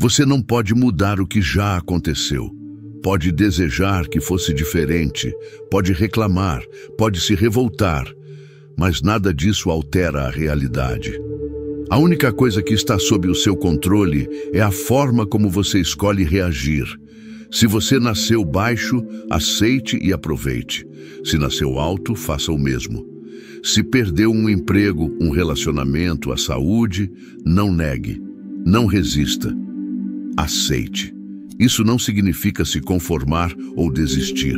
Você não pode mudar o que já aconteceu. Pode desejar que fosse diferente, pode reclamar, pode se revoltar, mas nada disso altera a realidade. A única coisa que está sob o seu controle é a forma como você escolhe reagir. Se você nasceu baixo, aceite e aproveite. Se nasceu alto, faça o mesmo. Se perdeu um emprego, um relacionamento, a saúde, não negue, não resista. Aceite. Isso não significa se conformar ou desistir.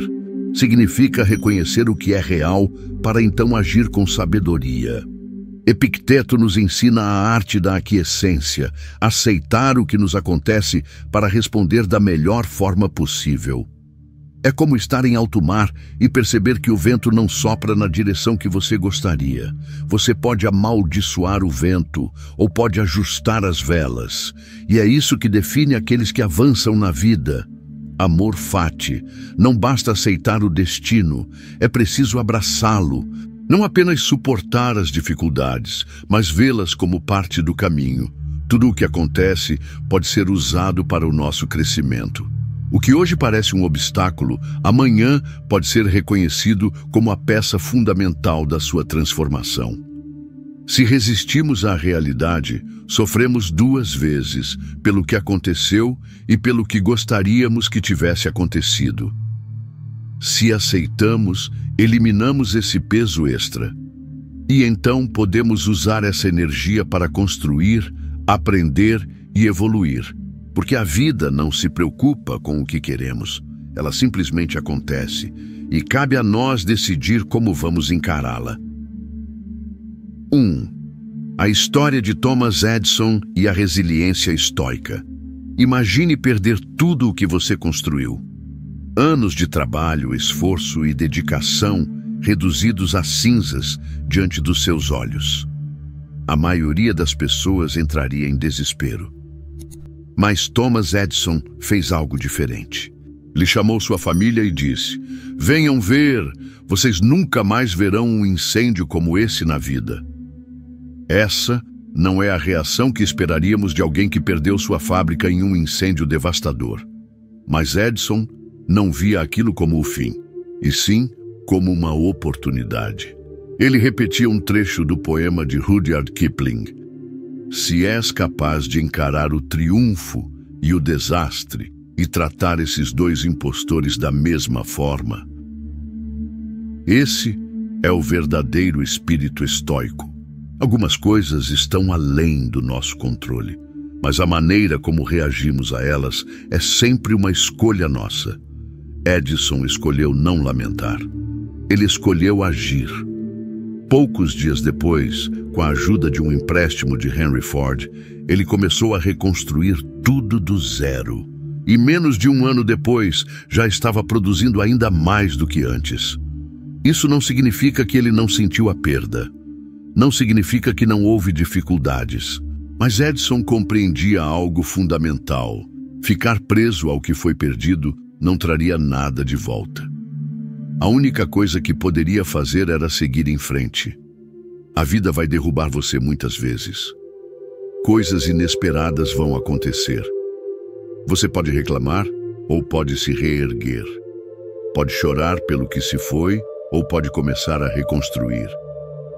Significa reconhecer o que é real para então agir com sabedoria. Epicteto nos ensina a arte da aquiescência, aceitar o que nos acontece para responder da melhor forma possível. É como estar em alto mar e perceber que o vento não sopra na direção que você gostaria. Você pode amaldiçoar o vento ou pode ajustar as velas. E é isso que define aqueles que avançam na vida. Amor fati. Não basta aceitar o destino, é preciso abraçá-lo. Não apenas suportar as dificuldades, mas vê-las como parte do caminho. Tudo o que acontece pode ser usado para o nosso crescimento. O que hoje parece um obstáculo, amanhã pode ser reconhecido como a peça fundamental da sua transformação. Se resistimos à realidade, sofremos duas vezes, pelo que aconteceu e pelo que gostaríamos que tivesse acontecido. Se aceitamos, eliminamos esse peso extra. E então podemos usar essa energia para construir, aprender e evoluir. Porque a vida não se preocupa com o que queremos, ela simplesmente acontece, e cabe a nós decidir como vamos encará-la. 1. A história de Thomas Edison e a resiliência estoica. Imagine perder tudo o que você construiu. Anos de trabalho, esforço e dedicação reduzidos a cinzas diante dos seus olhos. A maioria das pessoas entraria em desespero. Mas Thomas Edison fez algo diferente. Ele chamou sua família e disse: "Venham ver, vocês nunca mais verão um incêndio como esse na vida." Essa não é a reação que esperaríamos de alguém que perdeu sua fábrica em um incêndio devastador. Mas Edison não via aquilo como o fim, e sim como uma oportunidade. Ele repetia um trecho do poema de Rudyard Kipling: "Se és capaz de encarar o triunfo e o desastre e tratar esses dois impostores da mesma forma." Esse é o verdadeiro espírito estoico. Algumas coisas estão além do nosso controle, mas a maneira como reagimos a elas é sempre uma escolha nossa. Edison escolheu não lamentar. Ele escolheu agir. Poucos dias depois, com a ajuda de um empréstimo de Henry Ford, ele começou a reconstruir tudo do zero. E menos de um ano depois, já estava produzindo ainda mais do que antes. Isso não significa que ele não sentiu a perda. Não significa que não houve dificuldades. Mas Edison compreendia algo fundamental. Ficar preso ao que foi perdido não traria nada de volta. A única coisa que poderia fazer era seguir em frente. A vida vai derrubar você muitas vezes. Coisas inesperadas vão acontecer. Você pode reclamar ou pode se reerguer. Pode chorar pelo que se foi ou pode começar a reconstruir.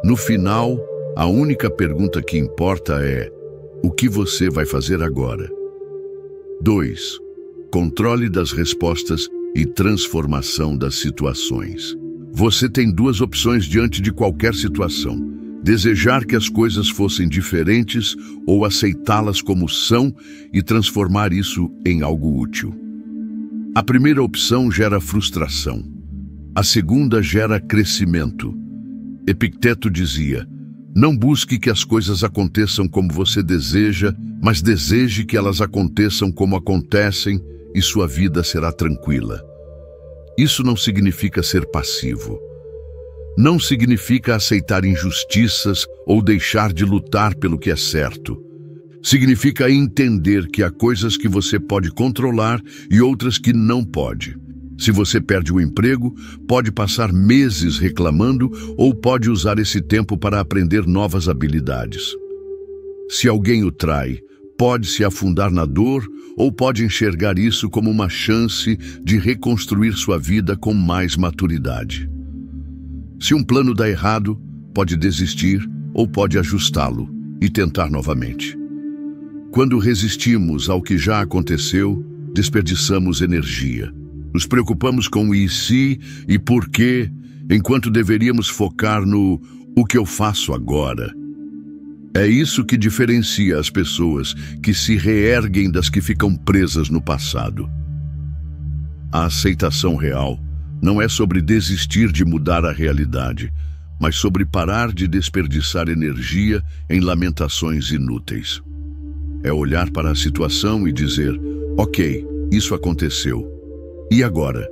No final, a única pergunta que importa é: o que você vai fazer agora? 2. Controle das respostas e transformação das situações. Você tem duas opções diante de qualquer situação: desejar que as coisas fossem diferentes ou aceitá-las como são e transformar isso em algo útil. A primeira opção gera frustração. A segunda gera crescimento. Epicteto dizia: "Não busque que as coisas aconteçam como você deseja, mas deseje que elas aconteçam como acontecem e sua vida será tranquila." Isso não significa ser passivo. Não significa aceitar injustiças ou deixar de lutar pelo que é certo. Significa entender que há coisas que você pode controlar e outras que não pode. Se você perde o emprego, pode passar meses reclamando ou pode usar esse tempo para aprender novas habilidades. Se alguém o trai, pode se afundar na dor ou pode enxergar isso como uma chance de reconstruir sua vida com mais maturidade. Se um plano dá errado, pode desistir ou pode ajustá-lo e tentar novamente. Quando resistimos ao que já aconteceu, desperdiçamos energia. Nos preocupamos com o e se e por quê, enquanto deveríamos focar no o que eu faço agora. É isso que diferencia as pessoas que se reerguem das que ficam presas no passado. A aceitação real não é sobre desistir de mudar a realidade, mas sobre parar de desperdiçar energia em lamentações inúteis. É olhar para a situação e dizer, ok, isso aconteceu. E agora?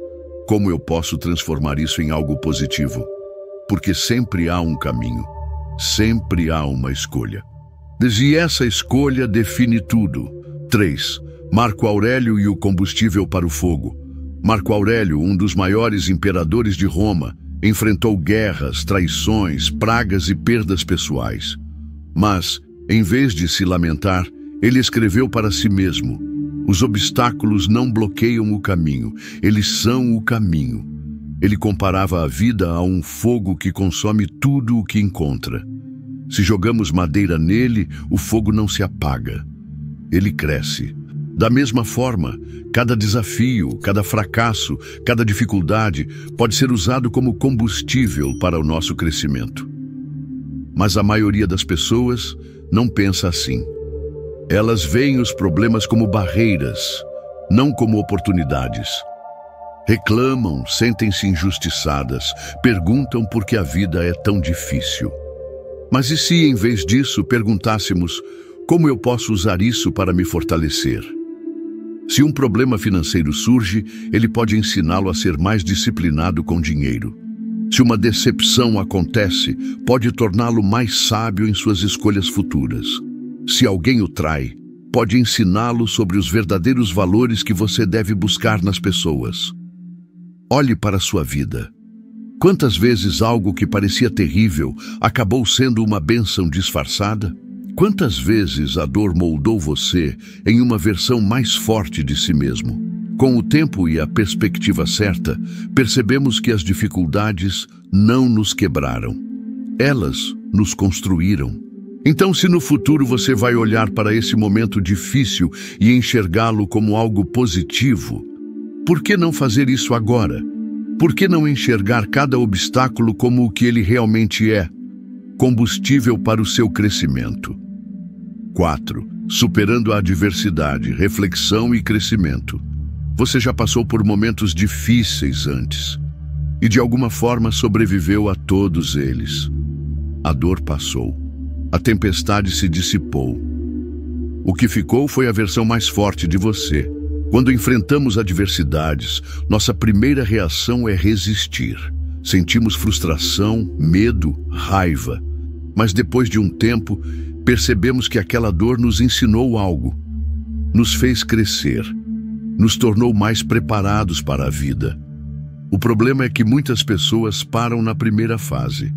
Como eu posso transformar isso em algo positivo? Porque sempre há um caminho, sempre há uma escolha. E essa escolha define tudo. 3. Marco Aurélio e o combustível para o fogo. Marco Aurélio, um dos maiores imperadores de Roma, enfrentou guerras, traições, pragas e perdas pessoais. Mas, em vez de se lamentar, ele escreveu para si mesmo: os obstáculos não bloqueiam o caminho, eles são o caminho. Ele comparava a vida a um fogo que consome tudo o que encontra. Se jogamos madeira nele, o fogo não se apaga. Ele cresce. Da mesma forma, cada desafio, cada fracasso, cada dificuldade pode ser usado como combustível para o nosso crescimento. Mas a maioria das pessoas não pensa assim. Elas veem os problemas como barreiras, não como oportunidades. Reclamam, sentem-se injustiçadas, perguntam por que a vida é tão difícil. Mas e se, em vez disso, perguntássemos como eu posso usar isso para me fortalecer? Se um problema financeiro surge, ele pode ensiná-lo a ser mais disciplinado com dinheiro. Se uma decepção acontece, pode torná-lo mais sábio em suas escolhas futuras. Se alguém o trai, pode ensiná-lo sobre os verdadeiros valores que você deve buscar nas pessoas. Olhe para a sua vida. Quantas vezes algo que parecia terrível acabou sendo uma bênção disfarçada? Quantas vezes a dor moldou você em uma versão mais forte de si mesmo? Com o tempo e a perspectiva certa, percebemos que as dificuldades não nos quebraram. Elas nos construíram. Então, se no futuro você vai olhar para esse momento difícil e enxergá-lo como algo positivo, por que não fazer isso agora? Por que não enxergar cada obstáculo como o que ele realmente é? Combustível para o seu crescimento. 4. Superando a adversidade, reflexão e crescimento. Você já passou por momentos difíceis antes e de alguma forma sobreviveu a todos eles. A dor passou. A tempestade se dissipou. O que ficou foi a versão mais forte de você. Quando enfrentamos adversidades, nossa primeira reação é resistir. Sentimos frustração, medo, raiva. Mas depois de um tempo, percebemos que aquela dor nos ensinou algo. Nos fez crescer. Nos tornou mais preparados para a vida. O problema é que muitas pessoas param na primeira fase.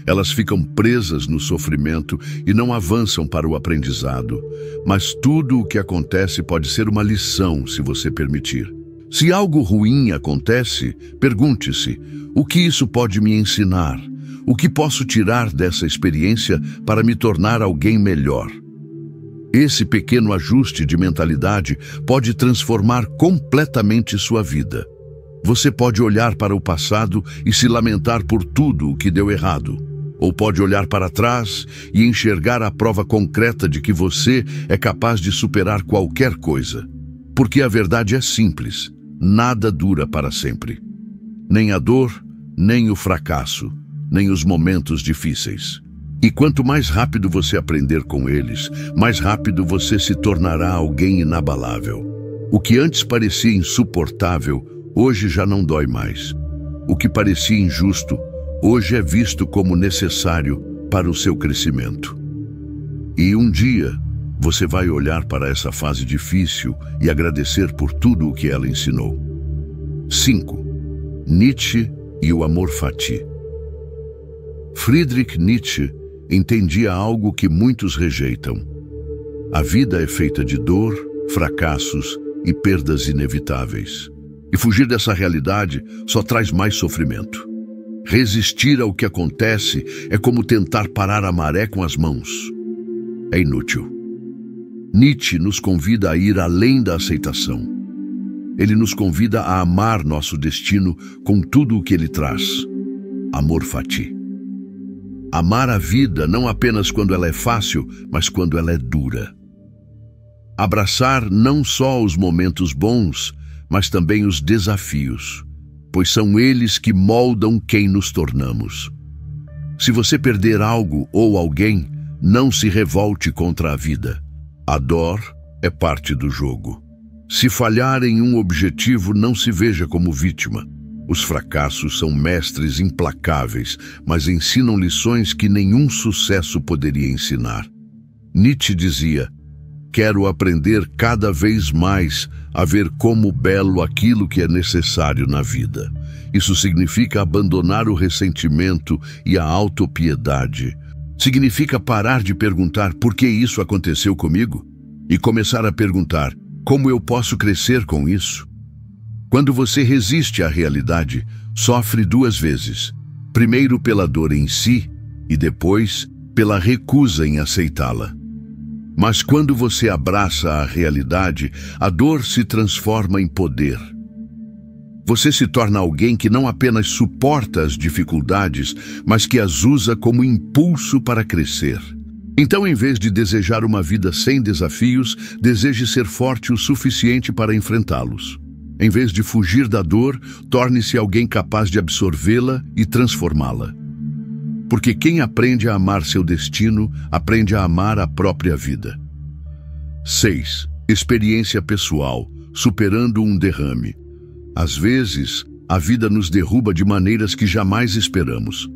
Elas ficam presas no sofrimento e não avançam para o aprendizado. Mas tudo o que acontece pode ser uma lição, se você permitir. Se algo ruim acontece, pergunte-se: o que isso pode me ensinar? O que posso tirar dessa experiência para me tornar alguém melhor? Esse pequeno ajuste de mentalidade pode transformar completamente sua vida. Você pode olhar para o passado e se lamentar por tudo o que deu errado. Ou pode olhar para trás e enxergar a prova concreta de que você é capaz de superar qualquer coisa. Porque a verdade é simples: nada dura para sempre. Nem a dor, nem o fracasso, nem os momentos difíceis. E quanto mais rápido você aprender com eles, mais rápido você se tornará alguém inabalável. O que antes parecia insuportável, hoje já não dói mais. O que parecia injusto, hoje é visto como necessário para o seu crescimento. E um dia, você vai olhar para essa fase difícil e agradecer por tudo o que ela ensinou. 5. Nietzsche e o amor fati. Friedrich Nietzsche entendia algo que muitos rejeitam. A vida é feita de dor, fracassos e perdas inevitáveis. E fugir dessa realidade só traz mais sofrimento. Resistir ao que acontece é como tentar parar a maré com as mãos. É inútil. Nietzsche nos convida a ir além da aceitação. Ele nos convida a amar nosso destino com tudo o que ele traz. Amor fati. Amar a vida não apenas quando ela é fácil, mas quando ela é dura. Abraçar não só os momentos bons, mas também os desafios, pois são eles que moldam quem nos tornamos. Se você perder algo ou alguém, não se revolte contra a vida. A dor é parte do jogo. Se falhar em um objetivo, não se veja como vítima. Os fracassos são mestres implacáveis, mas ensinam lições que nenhum sucesso poderia ensinar. Nietzsche dizia: quero aprender cada vez mais a ver como belo aquilo que é necessário na vida. Isso significa abandonar o ressentimento e a autopiedade. Significa parar de perguntar por que isso aconteceu comigo e começar a perguntar como eu posso crescer com isso. Quando você resiste à realidade, sofre duas vezes. Primeiro pela dor em si e depois pela recusa em aceitá-la. Mas quando você abraça a realidade, a dor se transforma em poder. Você se torna alguém que não apenas suporta as dificuldades, mas que as usa como impulso para crescer. Então, em vez de desejar uma vida sem desafios, deseje ser forte o suficiente para enfrentá-los. Em vez de fugir da dor, torne-se alguém capaz de absorvê-la e transformá-la. Porque quem aprende a amar seu destino, aprende a amar a própria vida. 6. Experiência pessoal, superando um derrame. Às vezes, a vida nos derruba de maneiras que jamais esperamos.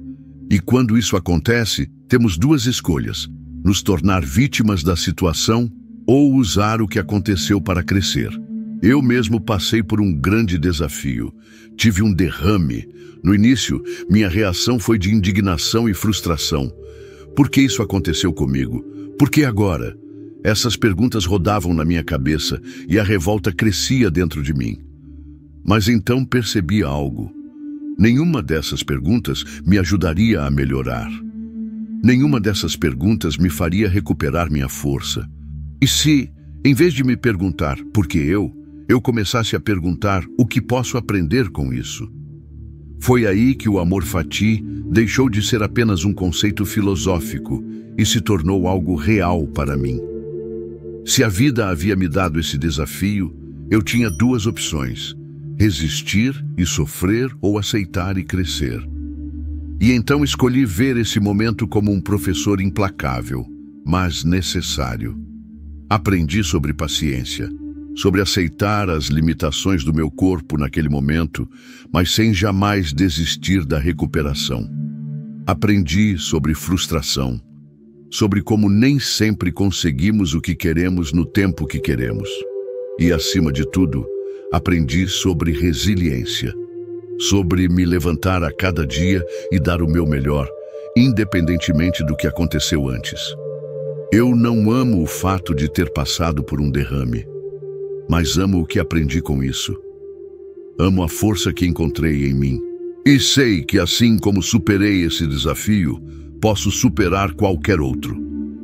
E quando isso acontece, temos duas escolhas: nos tornar vítimas da situação ou usar o que aconteceu para crescer. Eu mesmo passei por um grande desafio. Tive um derrame. No início, minha reação foi de indignação e frustração. Por que isso aconteceu comigo? Por que agora? Essas perguntas rodavam na minha cabeça e a revolta crescia dentro de mim. Mas então percebi algo. Nenhuma dessas perguntas me ajudaria a melhorar. Nenhuma dessas perguntas me faria recuperar minha força. E se, em vez de me perguntar por que eu começasse a perguntar o que posso aprender com isso? Foi aí que o amor fati deixou de ser apenas um conceito filosófico e se tornou algo real para mim. Se a vida havia me dado esse desafio, eu tinha duas opções: resistir e sofrer ou aceitar e crescer. E então escolhi ver esse momento como um professor implacável, mas necessário. Aprendi sobre paciência, sobre aceitar as limitações do meu corpo naquele momento, mas sem jamais desistir da recuperação. Aprendi sobre frustração, sobre como nem sempre conseguimos o que queremos no tempo que queremos. E, acima de tudo, aprendi sobre resiliência, sobre me levantar a cada dia e dar o meu melhor, independentemente do que aconteceu antes. Eu não amo o fato de ter passado por um derrame, mas amo o que aprendi com isso. Amo a força que encontrei em mim. E sei que assim como superei esse desafio, posso superar qualquer outro.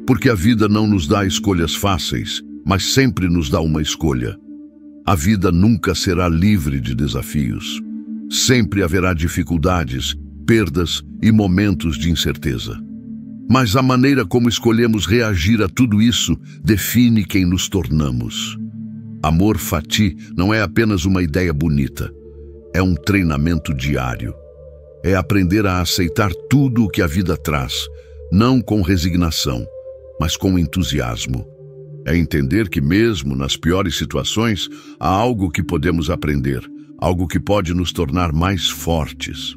Porque a vida não nos dá escolhas fáceis, mas sempre nos dá uma escolha. A vida nunca será livre de desafios. Sempre haverá dificuldades, perdas e momentos de incerteza. Mas a maneira como escolhemos reagir a tudo isso define quem nos tornamos. Amor fati não é apenas uma ideia bonita. É um treinamento diário. É aprender a aceitar tudo o que a vida traz, não com resignação, mas com entusiasmo. É entender que mesmo nas piores situações, há algo que podemos aprender, algo que pode nos tornar mais fortes.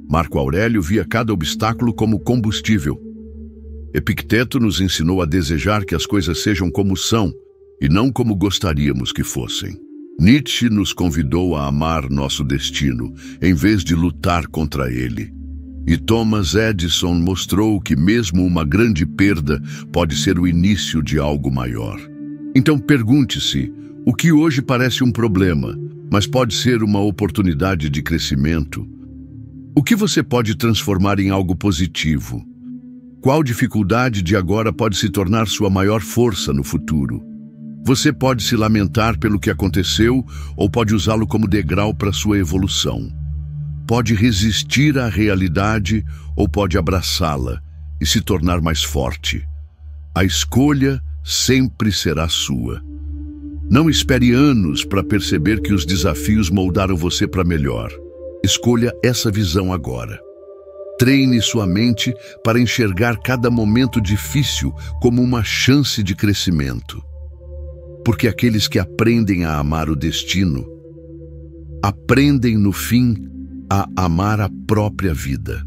Marco Aurélio via cada obstáculo como combustível. Epicteto nos ensinou a desejar que as coisas sejam como são, e não como gostaríamos que fossem. Nietzsche nos convidou a amar nosso destino, em vez de lutar contra ele. E Thomas Edison mostrou que mesmo uma grande perda pode ser o início de algo maior. Então pergunte-se, O que hoje parece um problema, mas pode ser uma oportunidade de crescimento. O que você pode transformar em algo positivo? Qual dificuldade de agora pode se tornar sua maior força no futuro? Você pode se lamentar pelo que aconteceu ou pode usá-lo como degrau para sua evolução. Pode resistir à realidade ou pode abraçá-la e se tornar mais forte. A escolha sempre será sua. Não espere anos para perceber que os desafios moldaram você para melhor. Escolha essa visão agora. Treine sua mente para enxergar cada momento difícil como uma chance de crescimento. Porque aqueles que aprendem a amar o destino, aprendem no fim a amar a própria vida.